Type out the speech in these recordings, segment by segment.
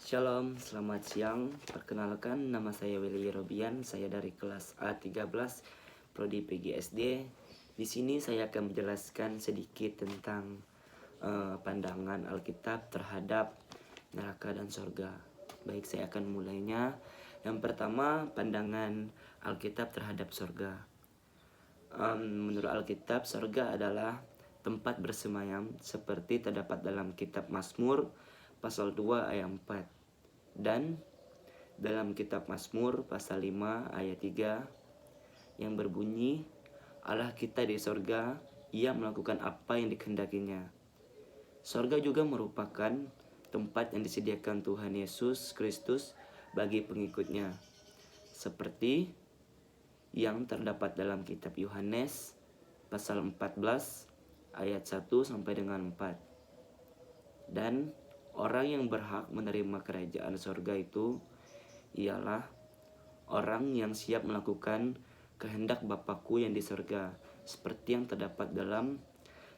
Shalom, selamat siang. Perkenalkan, nama saya Willy Robian. Saya dari kelas A13 Prodi PGSD. Di sini saya akan menjelaskan sedikit tentang pandangan Alkitab terhadap neraka dan sorga. Baik, saya akan mulainya. Yang pertama, pandangan Alkitab terhadap sorga. Menurut Alkitab, sorga adalah tempat bersemayam seperti terdapat dalam kitab Mazmur pasal 2 ayat 4 dan dalam kitab Mazmur pasal 5 ayat 3 yang berbunyi, Allah kita di sorga, ia melakukan apa yang dikehendakinya. Sorga juga merupakan tempat yang disediakan Tuhan Yesus Kristus bagi pengikutnya, seperti yang terdapat dalam kitab Yohanes pasal 14 ayat 1 sampai dengan 4. Dan orang yang berhak menerima kerajaan sorga itu ialah orang yang siap melakukan kehendak Bapakku yang di sorga, seperti yang terdapat dalam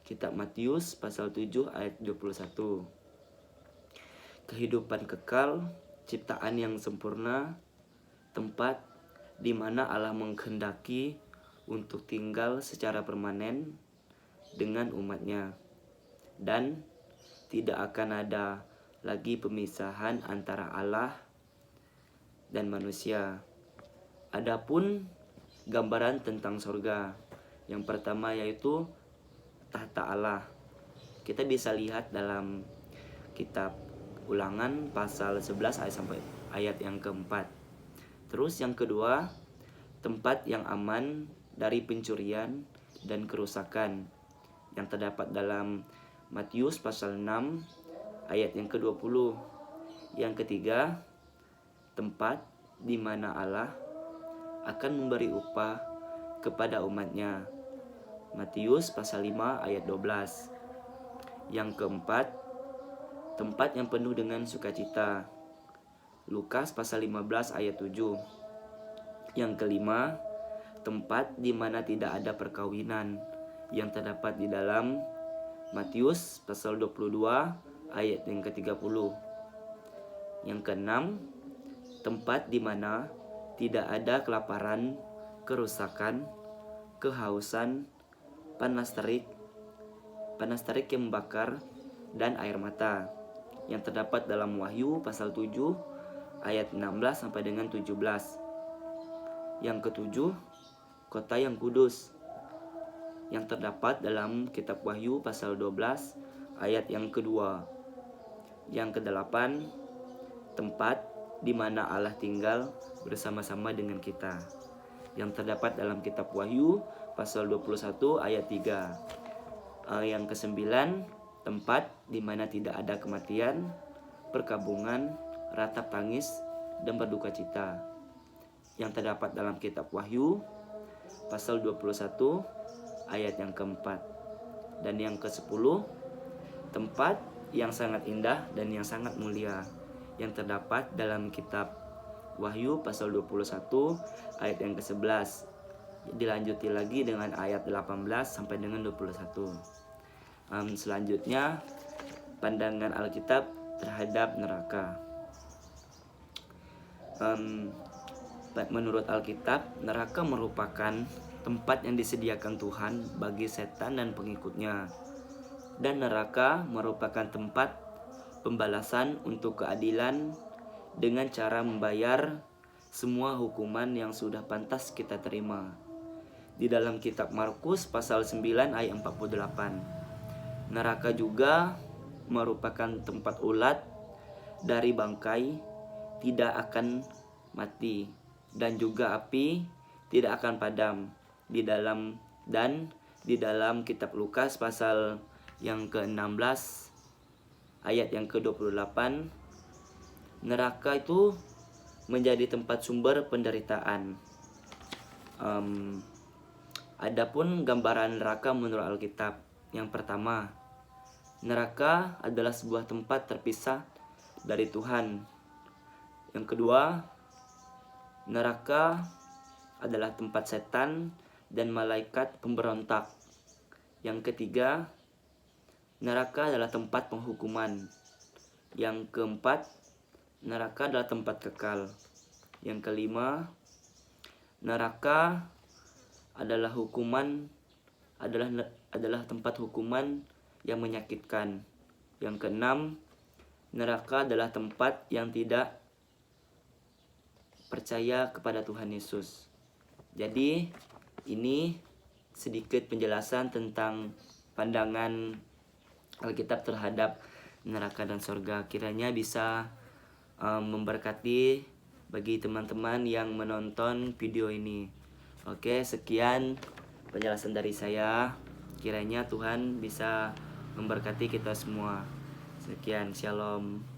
kitab Matius pasal 7 ayat 21. Kehidupan kekal, ciptaan yang sempurna, tempat di mana Allah menghendaki untuk tinggal secara permanen dengan umatnya, dan tidak akan ada lagi pemisahan antara Allah dan manusia. Adapun gambaran tentang surga, yang pertama yaitu tahta Allah. Kita bisa lihat dalam kitab Ulangan pasal 11 ayat yang keempat. Terus yang kedua, tempat yang aman dari pencurian dan kerusakan, yang terdapat dalam Matius pasal 6 ayat yang ke-20. Yang ketiga, tempat di mana Allah akan memberi upah kepada umatnya, Matius pasal 5 ayat 12. Yang keempat, tempat yang penuh dengan sukacita, Lukas pasal 15 ayat 7. Yang kelima, tempat di mana tidak ada perkawinan, yang terdapat di dalam Matius pasal 22 ayat yang ke-30. Yang keenam, tempat di mana tidak ada kelaparan, kerusakan, kehausan, panas terik yang membakar, dan air mata, yang terdapat dalam Wahyu pasal 7 ayat 16 sampai dengan 17. Yang ketujuh, kota yang kudus, yang terdapat dalam kitab Wahyu pasal 12 ayat yang kedua. Yang kedelapan, tempat di mana Allah tinggal bersama-sama dengan kita, yang terdapat dalam kitab Wahyu pasal 21 ayat 3. Yang kesembilan, tempat di mana tidak ada kematian, perkabungan, ratap tangis, dan berduka cita, yang terdapat dalam kitab Wahyu pasal 21 ayat yang keempat. Dan yang ke-10, tempat yang sangat indah dan yang sangat mulia, yang terdapat dalam kitab Wahyu pasal 21 ayat yang ke-11. Dilanjuti lagi dengan ayat 18 sampai dengan 21. Selanjutnya, pandangan Alkitab terhadap neraka. Menurut Alkitab, neraka merupakan tempat yang disediakan Tuhan bagi setan dan pengikutnya. Dan neraka merupakan tempat pembalasan untuk keadilan dengan cara membayar semua hukuman yang sudah pantas kita terima. Di dalam kitab Markus pasal 9 ayat 48. Neraka juga merupakan tempat ulat dari bangkai tidak akan mati, dan juga api tidak akan padam. Di dalam kitab Lukas pasal yang ke-16 ayat yang ke-28, neraka itu menjadi tempat sumber penderitaan. Adapun gambaran neraka menurut Alkitab, yang pertama, neraka adalah sebuah tempat terpisah dari Tuhan. Yang kedua, neraka adalah tempat setan dan malaikat pemberontak. Yang ketiga, neraka adalah tempat penghukuman. Yang keempat, neraka adalah tempat kekal. Yang kelima, neraka adalah tempat hukuman yang menyakitkan. Yang keenam, neraka adalah tempat yang tidak percaya kepada Tuhan Yesus. Jadi ini sedikit penjelasan tentang pandangan Alkitab terhadap neraka dan surga. Kiranya bisa memberkati bagi teman-teman yang menonton video ini. Oke, sekian penjelasan dari saya. Kiranya Tuhan bisa memberkati kita semua. Sekian, shalom.